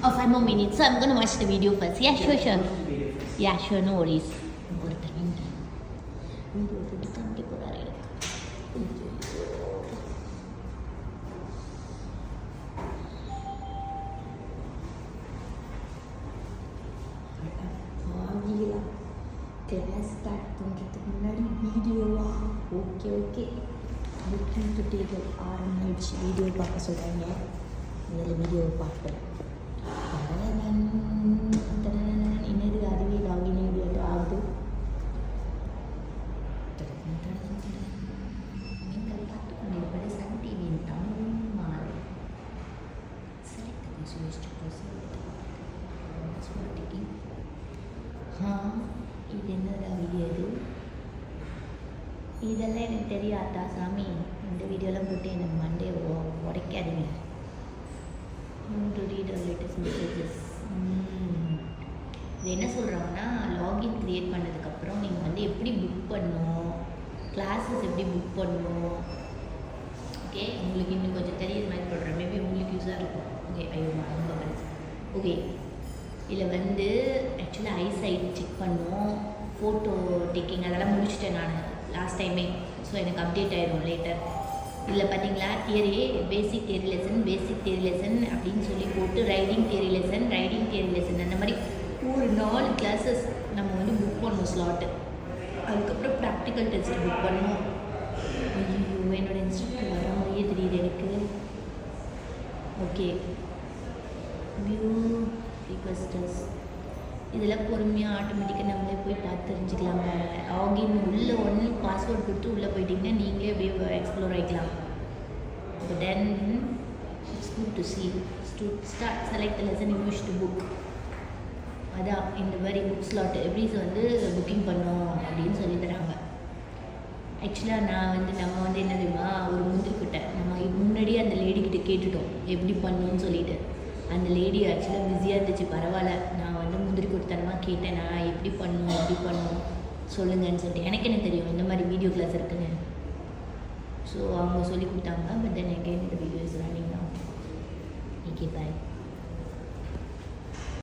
Oh, 5 more minutes. So I'm going to watch the video first. Yeah, sure, sure. Yeah, sure, no worries. Class start பண்ணுறதுக்கு முன்னாடி வீடியோவா? Okay okay. Booking to table ஆரம்பிச்சு video பார்க்க சொல்கிறாங்க. இதில் video பார்ப்பேன். என்னது அதுவே லாகின் வீடியோ ஆகுது. நீங்கள் பார்த்து கொண்டிருப்பது சன் டிவியின் தமிழ் மாலை. இது என்னடா வீடியோ? இதெல்லாம் எனக்கு தெரியாதா சாமி? இந்த வீடியோலாம் போட்டு எனக்கு மண்டே உடைக்காதீங்க. To read latest messages. இது என்ன சொல்கிறாங்கன்னா, லாகின் க்ரியேட் பண்ணதுக்கப்புறம் நீங்கள் வந்து எப்படி புக் பண்ணணும், கிளாஸஸ் எப்படி புக் பண்ணணும். ஓகே, உங்களுக்கு இன்னும் கொஞ்சம் தெரியுது மாதிரி சொல்கிறேன். மேபி உங்களுக்கு யூஸாக இருக்கும். ஓகே, ஐயோ ரொம்ப பெருசு. ஓகே, இதில் வந்து ஆக்சுவலாக ஐசைட் செக் பண்ணோம், ஃபோட்டோ டேக்கிங் அதெல்லாம் முடிச்சுட்டேன் நான் லாஸ்ட் டைமே. ஸோ எனக்கு அப்டேட் ஆகிடும் லேட்டர். இதில் பார்த்தீங்களா, தியரி பேசிக் தியரி லெசன் அப்படின்னு சொல்லி போட்டு ரைடிங் தியரி லெசன் அந்த மாதிரி ஒரு 4 கிளாஸஸ் நம்ம வந்து புக் பண்ணணும் ஸ்லாட்டு. அதுக்கப்புறம் ப்ராக்டிக்கல் டெஸ்ட் புக் பண்ணணும். ஐயோ, என்னோட இன்ஸ்ட்ரக்டர் வர மாதிரியே தெரியுது எனக்கு. ஓகே, வியூ ரிக்வெஸ்டர்ஸ் இதெல்லாம் பொறுமையாக ஆட்டோமேட்டிக்காக நம்மளே போய் பார்த்து தெரிஞ்சுக்கலாங்க. லாகின் உள்ளே ஒன்று பாஸ்வேர்ட் கொடுத்து உள்ளே போயிட்டிங்கன்னா நீங்களே அப்படியே எக்ஸ்ப்ளோர் ஆகிக்கலாம். But then it's good to see start select the lesson you wish to book. அதான் இந்த மாதிரி புக் ஸ்லாட் எப்படி வந்து புக்கிங் பண்ணோம் அப்படின்னு சொல்லி தராங்க. ஆக்சுவலாக நம்ம வந்து என்ன தெரியுமா, ஒரு முந்திரிக்கிட்ட நம்ம முன்னாடியே அந்த லேடிக்கிட்ட கேட்டுட்டோம் எப்படி பண்ணணும்னு சொல்லிட்டு. அந்த லேடி ஆக்சுவலாக பிஸியாக இருந்துச்சு. பரவாயில்ல, நான் வந்து முந்திரி கொடுத்தனமாக கேட்டேன், நான் எப்படி பண்ணணும் சொல்லுங்கன்னு சொல்லிட்டு. எனக்கு என்ன தெரியும் இந்த மாதிரி வீடியோ கிளாஸ் இருக்குன்னு. ஸோ அவங்க சொல்லி கொடுத்தாங்க. பட் தென் அகெயின் இந்த video is running now. Okay, bye.